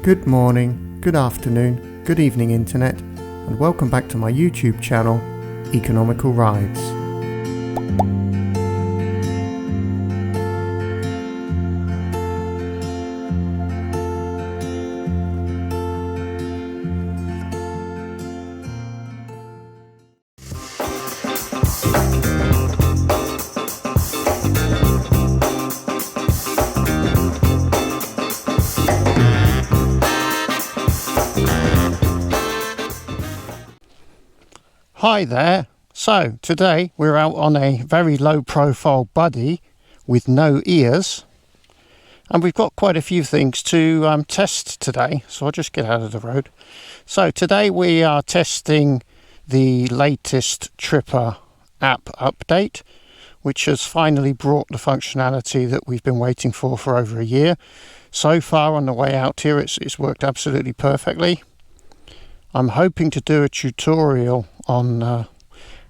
Good morning, good afternoon, good evening internet, and welcome back to my YouTube channel, Economical Rides. Hi there. So today we're out on a very low profile buddy with no ears, and we've got quite a few things to test today, so I'll just get out of the road. So today we are testing the latest Tripper app update, which has finally brought the functionality that we've been waiting for over a year. So far on the way out here it's worked absolutely perfectly. I'm hoping to do a tutorial on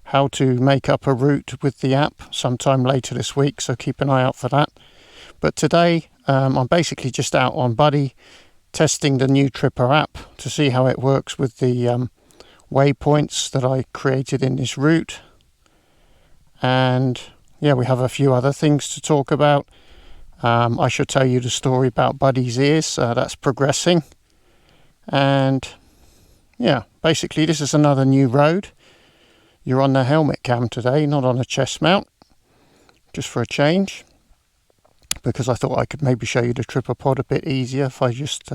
how to make up a route with the app sometime later this week, so keep an eye out for that. But today I'm basically just out on Buddy testing the new Tripper app to see how it works with the waypoints that I created in this route. And yeah, we have a few other things to talk about. I should tell you the story about Buddy's ears, that's progressing. And yeah, basically this is another new road. You're on the helmet cam today, not on a chest mount, just for a change, because I thought I could maybe show you the Tripper pod a bit easier if I just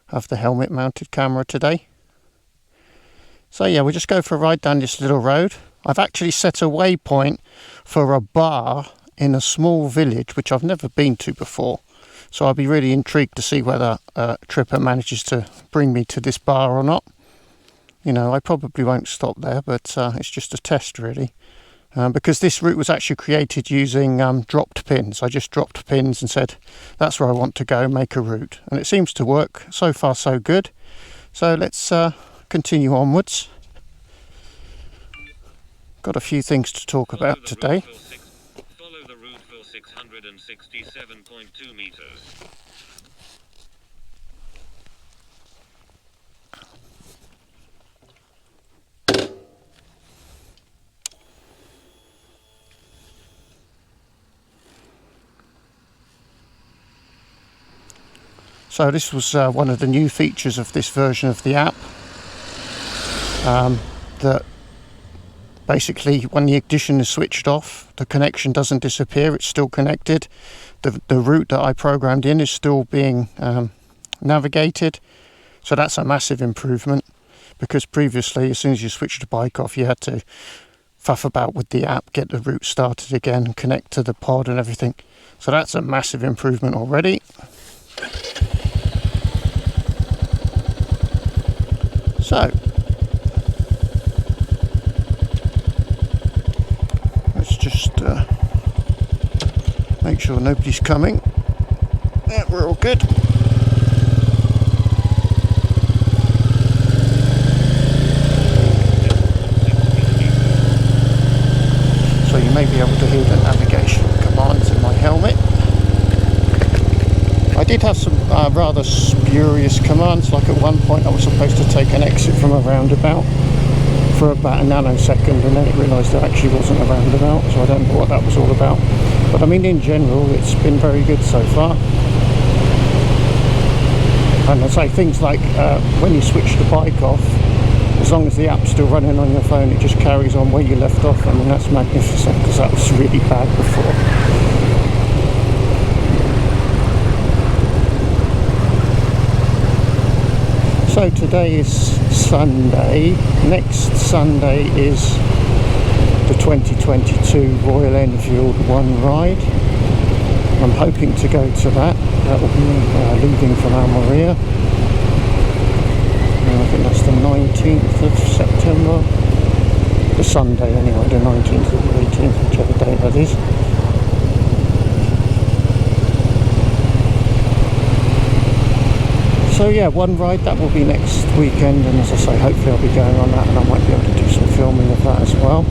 have the helmet mounted camera today. So yeah, we'll just go for a ride down this little road. I've actually set a waypoint for a bar in a small village which I've never been to before. So I'll be really intrigued to see whether Tripper manages to bring me to this bar or not. You know, I probably won't stop there, but it's just a test really. Because this route was actually created using dropped pins. I just dropped pins and said, that's where I want to go, make a route. And it seems to work. So far, so good. So let's continue onwards. Got a few things to talk about today. Follow the route for 667.2 meters. So this was one of the new features of this version of the app, that basically when the ignition is switched off, the connection doesn't disappear, it's still connected. The route that I programmed in is still being navigated, so that's a massive improvement, because previously as soon as you switched the bike off you had to faff about with the app, get the route started again, connect to the pod and everything. So that's a massive improvement already. So let's just make sure nobody's coming. Yeah, we're all good. So you may be able to hear the navigation commands in my helmet. I did have some rather spurious commands, like at one point I was supposed to take an exit from a roundabout for about a nanosecond, and then it realised there actually wasn't a roundabout, so I don't know what that was all about. But I mean, in general it's been very good so far. And I say things like when you switch the bike off, as long as the app's still running on your phone, it just carries on where you left off. I mean, that's magnificent, because that was really bad before. So today is Sunday. Next Sunday is the 2022 Royal Enfield OneRide. I'm hoping to go to that. That will be leaving from Almeria. I think that's the 19th of September. The Sunday anyway, the 19th or the 18th, whichever day that is. So yeah, OneRide, that will be next weekend, and as I say, hopefully I'll be going on that, and I might be able to do some filming of that as well.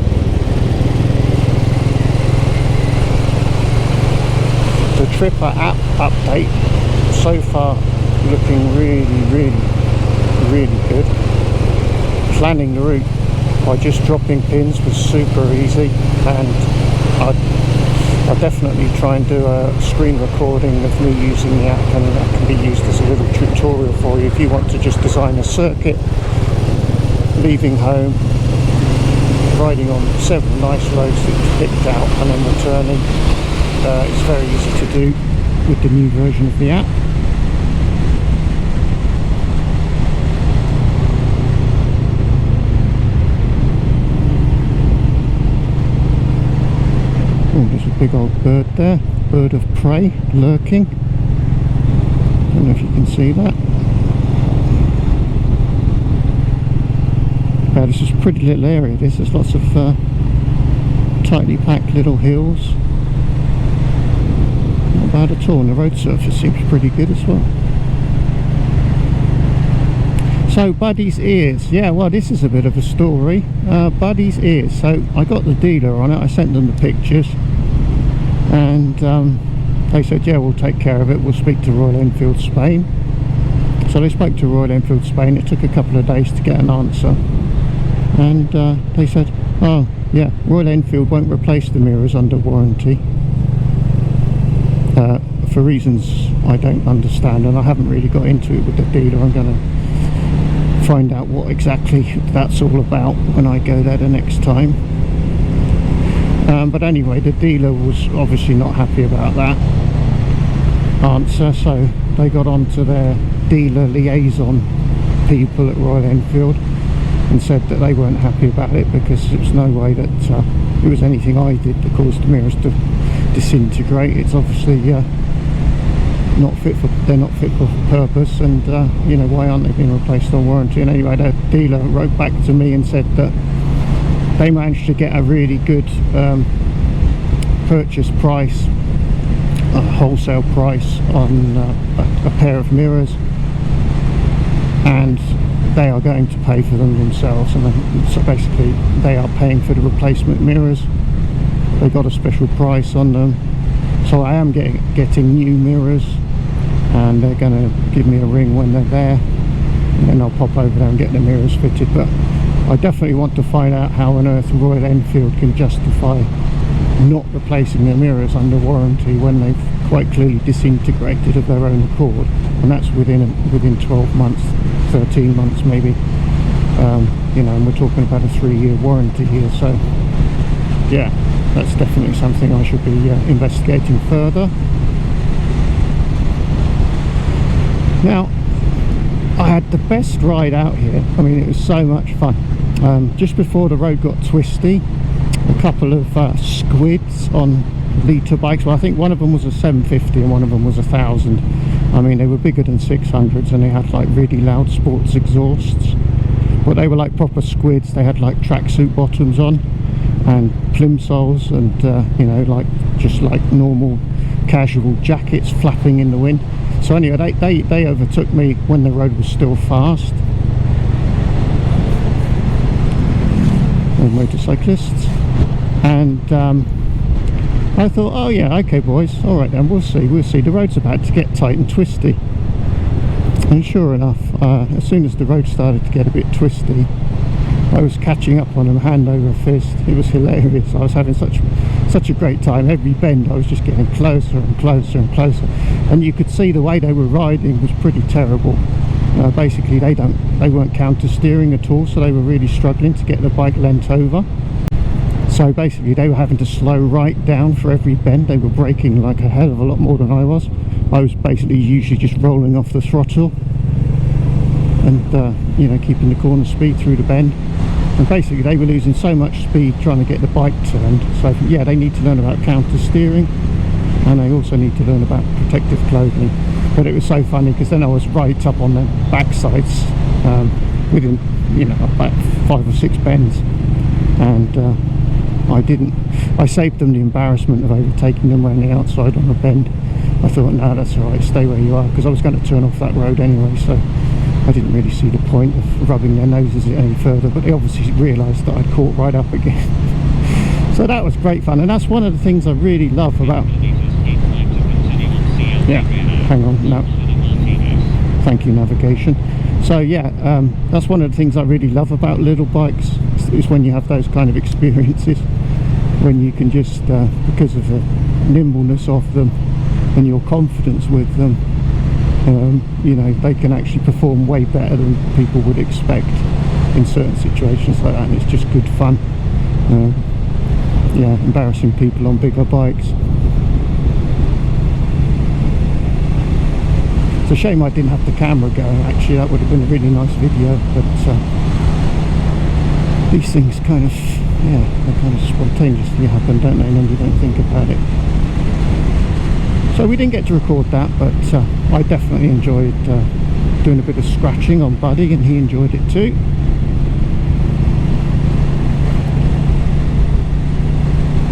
The Tripper app update, so far looking really good. Planning the route by just dropping pins was super easy, and I'll definitely try and do a screen recording of me using the app, and that can be used as a little tutorial for you if you want to just design a circuit, leaving home, riding on several nice roads that you've picked out, and then returning. It's very easy to do with the new version of the app. Oh, there's a big old bird there, bird of prey lurking. Don't know if you can see that. This is a pretty little area. There's lots of tightly packed little hills. Not bad at all, and the road surface seems pretty good as well. So Buddy's ears, yeah, well, this is a bit of a story. Buddy's ears, so I got the dealer on it, I sent them the pictures, and they said, yeah, we'll take care of it, we'll speak to Royal Enfield Spain. So they spoke to Royal Enfield Spain. It took a couple of days to get an answer, and they said, oh yeah, Royal Enfield won't replace the mirrors under warranty, for reasons I don't understand, and I haven't really got into it with the dealer. I'm going to find out what exactly that's all about when I go there the next time. But anyway, the dealer was obviously not happy about that answer, so they got on to their dealer liaison people at Royal Enfield and said that they weren't happy about it because there was no way that it was anything I did that caused the mirrors to disintegrate. It's obviously they're not fit for purpose, and you know, why aren't they being replaced on warranty? And anyway, the dealer wrote back to me and said that they managed to get a really good purchase price, a wholesale price on a pair of mirrors, and they are going to pay for them themselves. And so basically they are paying for the replacement mirrors. They got a special price on them, so I am getting new mirrors, and they're going to give me a ring when they're there, and then I'll pop over there and get the mirrors fitted. But I definitely want to find out how on earth Royal Enfield can justify not replacing their mirrors under warranty when they've quite clearly disintegrated of their own accord, and that's within 12 months, 13 months maybe. You know, and we're talking about a 3-year warranty here, so yeah, that's definitely something I should be investigating further. Now, I had the best ride out here. I mean, it was so much fun. Just before the road got twisty, a couple of squids on litre bikes. Well, I think one of them was a 750 and one of them was 1000. I mean, they were bigger than 600s, and they had like really loud sports exhausts, but they were like proper squids. They had like tracksuit bottoms on and plimsolls, and you know, like just like normal casual jackets flapping in the wind. So anyway, they overtook me when the road was still fast. Motorcyclists, and I thought, oh yeah, okay boys, all right then, we'll see. The road's about to get tight and twisty, and sure enough, as soon as the road started to get a bit twisty, I was catching up on them hand over fist. It was hilarious. I was having such a great time. Every bend I was just getting closer and closer and closer, and you could see the way they were riding was pretty terrible. Basically they weren't counter steering at all, so they were really struggling to get the bike leant over. So basically they were having to slow right down for every bend. They were braking like a hell of a lot more than I was. I was basically usually just rolling off the throttle and you know, keeping the corner speed through the bend. And basically they were losing so much speed trying to get the bike turned. So yeah, they need to learn about counter steering, and they also need to learn about protective clothing. But it was so funny because then I was right up on their backsides within, you know, about 5 or 6 bends, and I saved them the embarrassment of overtaking them around the outside on a bend. I thought, no, that's all right, stay where you are, because I was going to turn off that road anyway, so I didn't really see the point of rubbing their noses any further. But they obviously realised that I'd caught right up again. So that was great fun, and that's one of the things I really love about... Yeah, hang on, no. Thank you, navigation. So yeah, that's one of the things I really love about little bikes, is when you have those kind of experiences, when you can just, because of the nimbleness of them and your confidence with them, you know, they can actually perform way better than people would expect in certain situations like that, and it's just good fun. Yeah, embarrassing people on bigger bikes. It's a shame I didn't have the camera going, actually. That would have been a really nice video, but these things kind of, yeah, they kind of spontaneously happen, don't they, and then you don't think about it. So we didn't get to record that, but I definitely enjoyed doing a bit of scratching on Buddy, and he enjoyed it too.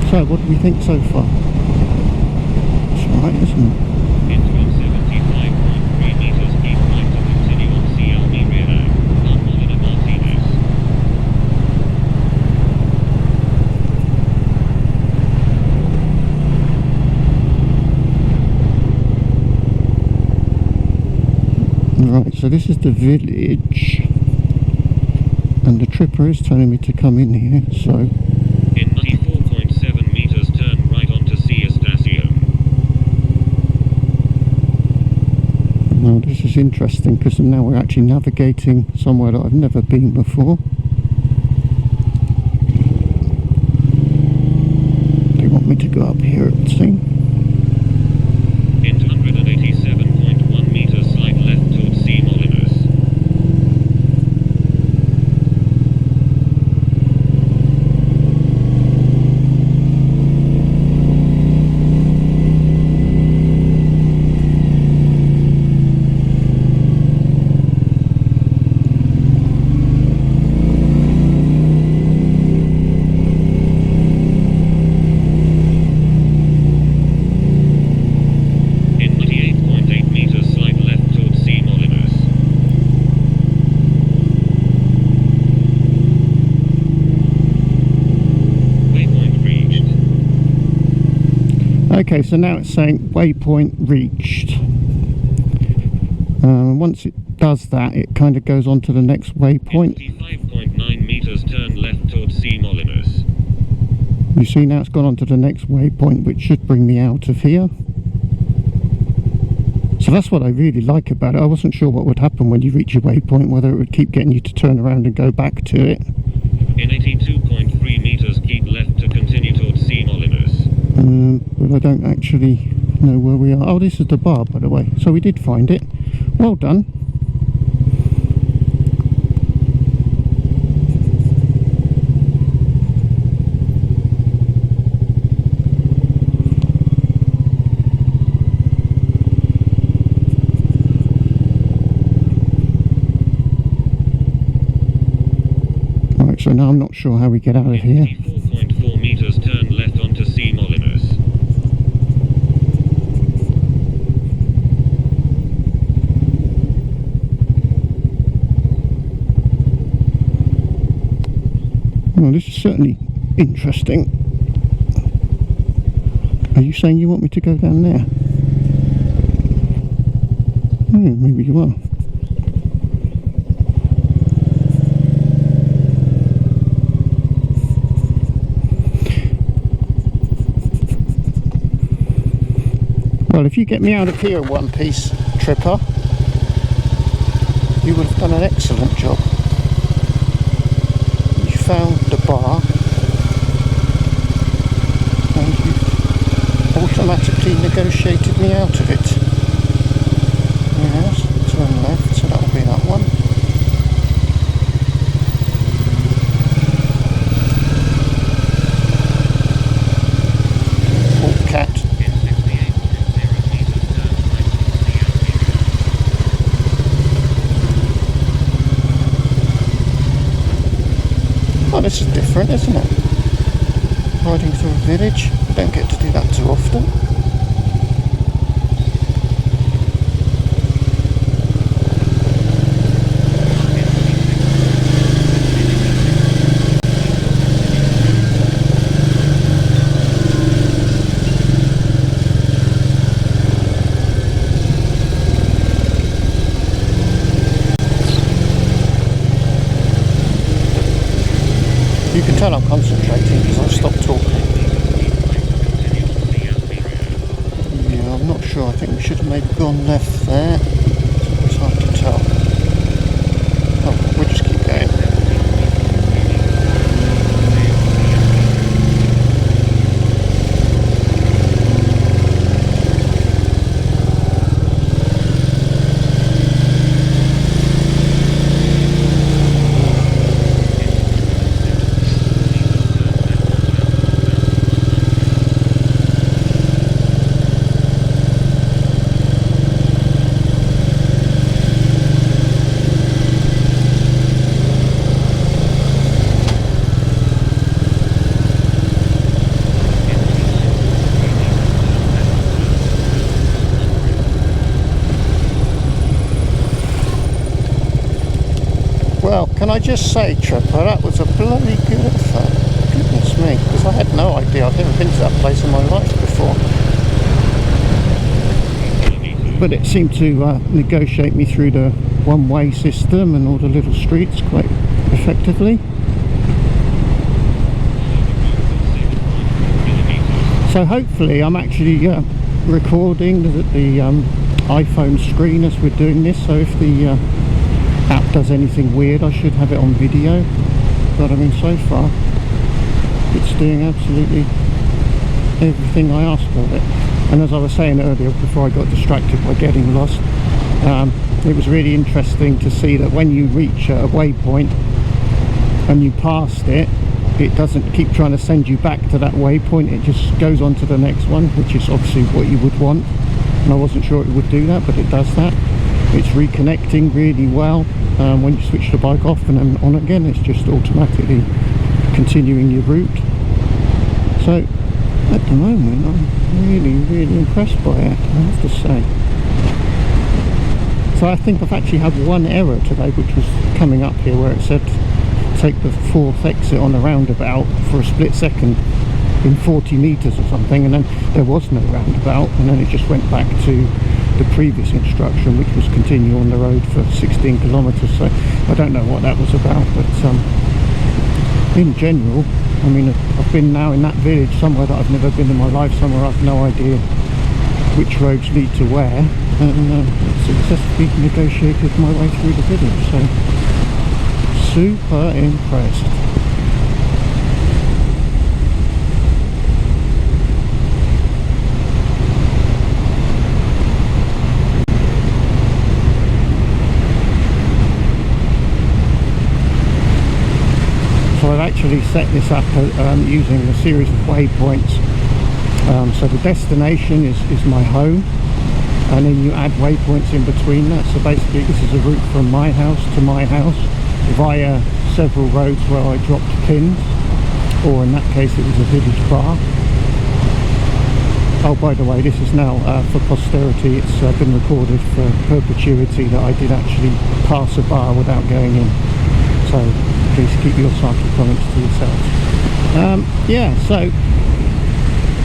So what do we think so far? It's alright, isn't it? Into 75.3 meters, keep right to continue on CL Meteor, non-Molina Martinez. Right, so this is the village, and the tripper is telling me to come in here, so... In 94.7 meters, turn right onto C Estacio. Now this is interesting, because now we're actually navigating somewhere that I've never been before. They want me to go up here, it would seem. Into 187.1 meters, slide left towards C Molinos. In 98.8 meters, slide left towards C Molinos. Waypoint reached. Okay, so now it's saying waypoint reached. Once it does that, it kind of goes on to the next waypoint. 55.9 meters, turn left towards C Molinos. You see, now it's gone on to the next waypoint, which should bring me out of here. So that's what I really like about it. I wasn't sure what would happen when you reach your waypoint, whether it would keep getting you to turn around and go back to it. In 82.3 meters, keep left to continue towards C Molinos. But I don't actually know where we are. Oh, this is the bar, by the way. So we did find it. Well done. Right, so now I'm not sure how we get out of here. 4.4 meters, turn left onto C Molinos. Well, this is certainly interesting. Are you saying you want me to go down there? Oh, maybe you are. Well, if you get me out of here in one piece, Tripper, you would have done an excellent job. You found the bar and you automatically negotiated me out of it. Yes, turn left, so that'll be that one. Oh, cat. Oh, this is different, isn't it? Riding through a village. You don't get to do that too often. You can tell I'm concentrating because I've stopped talking. Yeah, I'm not sure. I think we should have maybe gone left there. It's hard to tell. Oh, we'll just keep going. Well, can I just say, Tripper, that was a bloody good effort. Goodness me, because I had no idea. I've never been to that place in my life before. But it seemed to negotiate me through the one-way system and all the little streets quite effectively. So hopefully I'm actually recording the iPhone screen as we're doing this, so if the app does anything weird I should have it on video. But I mean, so far it's doing absolutely everything I asked of it. And as I was saying earlier, before I got distracted by getting lost, it was really interesting to see that when you reach a waypoint and you passed it, it doesn't keep trying to send you back to that waypoint, it just goes on to the next one, which is obviously what you would want. And I wasn't sure it would do that, but it does that. It's reconnecting really well. When you switch the bike off and then on again, it's just automatically continuing your route. So at the moment I'm really impressed by it, I have to say. So I think I've actually had one error today, which was coming up here where it said take the 4th exit on the roundabout for a split second in 40 meters or something, and then there was no roundabout, and then it just went back to the previous instruction, which was continue on the road for 16 kilometers. So I don't know what that was about, but in general, I mean, I've been now in that village somewhere that I've never been in my life, somewhere I've no idea which roads lead to where, and successfully negotiated my way through the village. So super impressed. So I've actually set this up using a series of waypoints. So the destination is my home, and then you add waypoints in between that. So basically this is a route from my house to my house via several roads where I dropped pins, or in that case it was a village bar. Oh, by the way, this is now for posterity. It's been recorded for perpetuity that I did actually pass a bar without going in. So please keep your cycle comments to yourselves. Yeah, so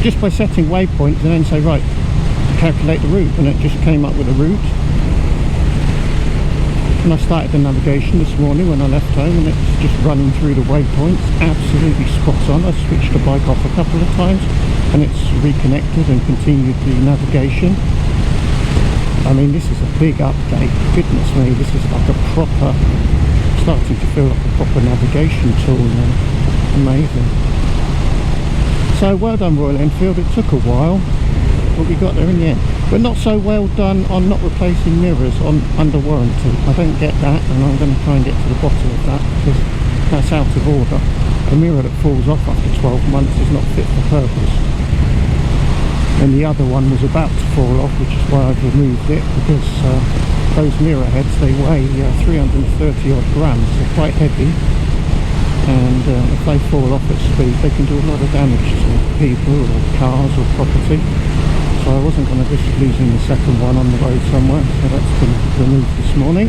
just by setting waypoints and then say, right, calculate the route, and it just came up with a route. And I started the navigation this morning when I left home, and it's just running through the waypoints, absolutely spot on. I switched the bike off a couple of times and it's reconnected and continued the navigation. I mean, this is a big update, goodness me, this is like a proper, starting to feel like a proper navigation tool now. Amazing. So well done, Royal Enfield. It took a while, but we got there in the end. But not so well done on not replacing mirrors under warranty. I don't get that, and I'm going to try and get to the bottom of that, because that's out of order. A mirror that falls off after 12 months is not fit for purpose. And the other one was about to fall off, which is why I've removed it, because those mirror heads, they weigh 330 odd grams. They're quite heavy, and if they fall off at speed, they can do a lot of damage to people or cars or property. So I wasn't going to risk losing the second one on the road somewhere, so that's been removed this morning.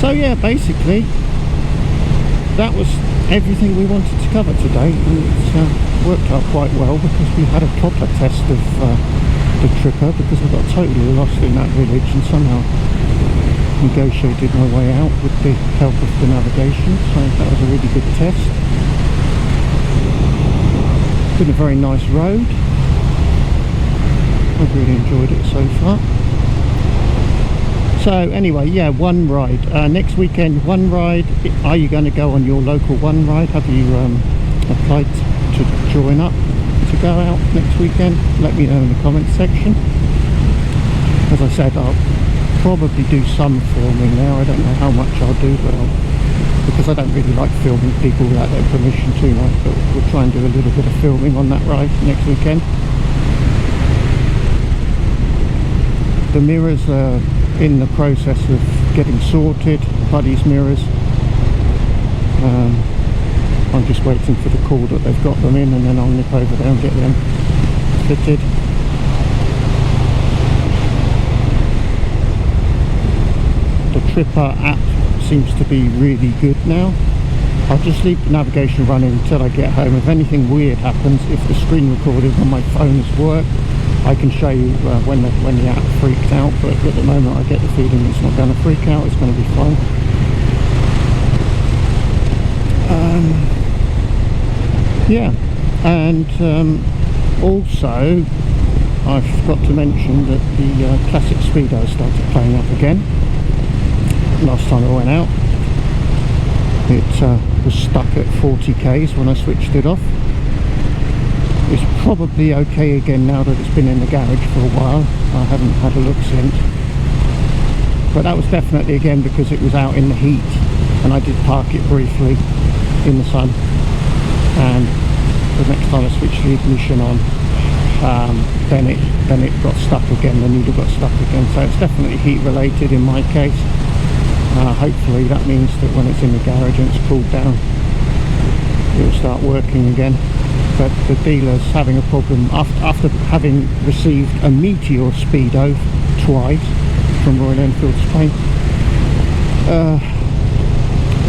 So yeah, basically that was everything we wanted to cover today, and it's worked out quite well, because we had a proper test of the tripper, because I got totally lost in that village, and somehow negotiated my way out with the help of the navigation, so that was a really good test. Been a very nice road. I've really enjoyed it so far. So anyway, yeah, OneRide. Next weekend, OneRide. Are you going to go on your local OneRide? Have you applied to join up to go out next weekend? Let me know in the comments section. As I said, I'll probably do some filming now. I don't know how much I'll do, but because I don't really like filming people without their permission too much, but we'll try and do a little bit of filming on that ride next weekend. The mirrors are in the process of getting sorted, Buddy's mirrors. I'm just waiting for the call that they've got them in, and then I'll nip over there and get them fitted. The Tripper app seems to be really good now. I'll just leave the navigation running until I get home. If anything weird happens, if the screen recording on my phone has worked, I can show you when the app freaked out, but at the moment I get the feeling it's not going to freak out, it's going to be fine. Yeah, and also I forgot to mention that the classic Speedo started playing up again. Last time I went out, it was stuck at 40 k's when I switched it off. It's probably okay again now that it's been in the garage for a while. I haven't had a look since, but that was definitely again because it was out in the heat, and I did park it briefly in the sun, and the next time I switched the ignition on, then it got stuck again, the needle got stuck again. So it's definitely heat related in my case. Hopefully that means that when it's in the garage and it's cooled down, it'll start working again. But the dealer's having a problem after having received a Meteor Speedo twice from Royal Enfield Spain.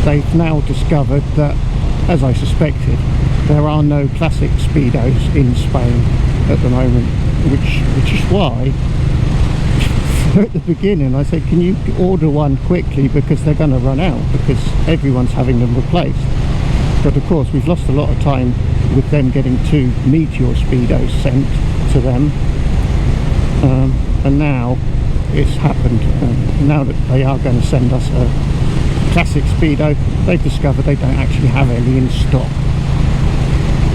They've now discovered that, as I suspected, there are no classic Speedos in Spain at the moment, which is why at the beginning I said, can you order one quickly, because they're going to run out, because everyone's having them replaced. But of course we've lost a lot of time with them getting 2 Meteor Speedos sent to them, and now it's happened. Now that they are going to send us a classic Speedo, they've discovered they don't actually have any in stock.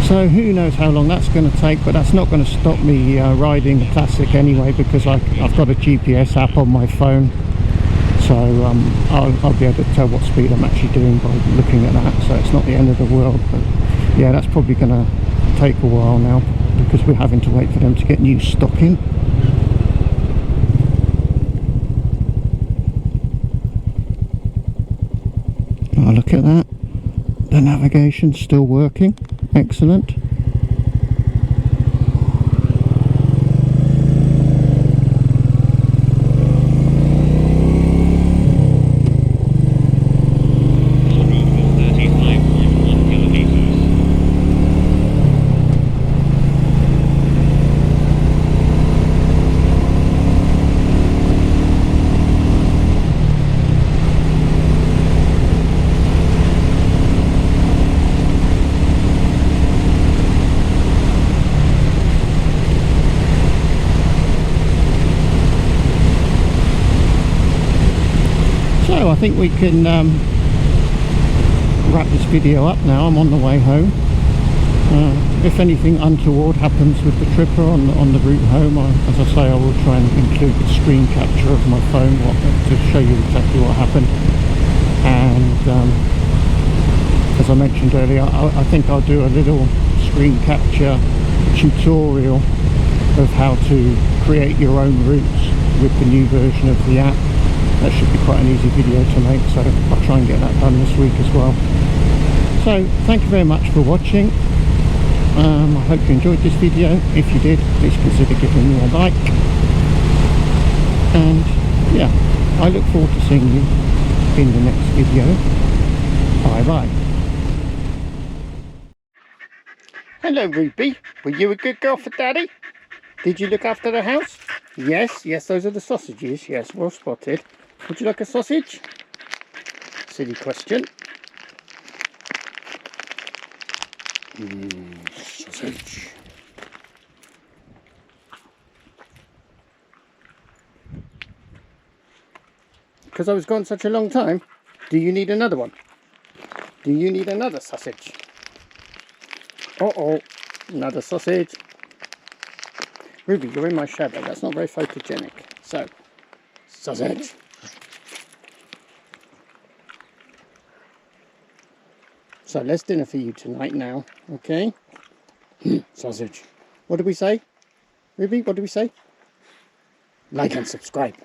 So who knows how long that's going to take, but that's not going to stop me riding the classic anyway, because I've got a GPS app on my phone, so I'll be able to tell what speed I'm actually doing by looking at that. So it's not the end of the world, but yeah, that's probably going to take a while now, because we're having to wait for them to get new stock in. Oh, look at that, the navigation's still working. Excellent. So I think we can wrap this video up now. I'm on the way home. If anything untoward happens with the Tripper on the route home, as I say, I will try and include the screen capture of my phone to show you exactly what happened. And as I mentioned earlier, I think I'll do a little screen capture tutorial of how to create your own routes with the new version of the app. That should be quite an easy video to make, so I'll try and get that done this week as well. So thank you very much for watching. I hope you enjoyed this video. If you did, please consider giving me a like, and yeah, I look forward to seeing you in the next video. Bye bye. Hello Ruby, were you a good girl for Daddy? Did you look after the house? Yes, those are the sausages. Yes, well spotted. Would you like a sausage? Silly question. Sausage. Because I was gone such a long time, do you need another one? Do you need another sausage? Uh-oh, another sausage. Ruby, you're in my shadow. That's not very photogenic. So, sausage. So, less dinner for you tonight now, okay? Sausage. What did we say? Ruby, what did we say? Like and subscribe.